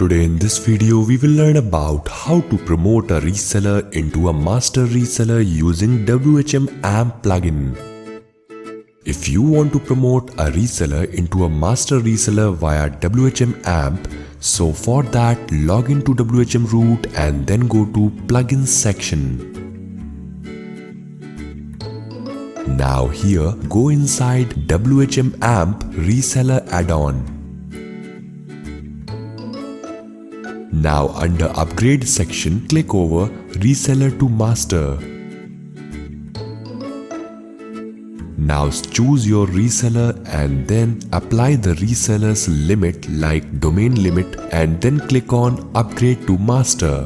Today in this video we will learn about how to promote a reseller into a master reseller using WHMAMP plugin. If you want to promote a reseller into a master reseller via WHMAMP, so for that log into WHM root and then go to plugins section. Now here go inside WHMAMP Reseller Add-on. Now under upgrade section click over reseller to master. Now choose your reseller and then apply the reseller's limit like domain limit and then click on upgrade to master.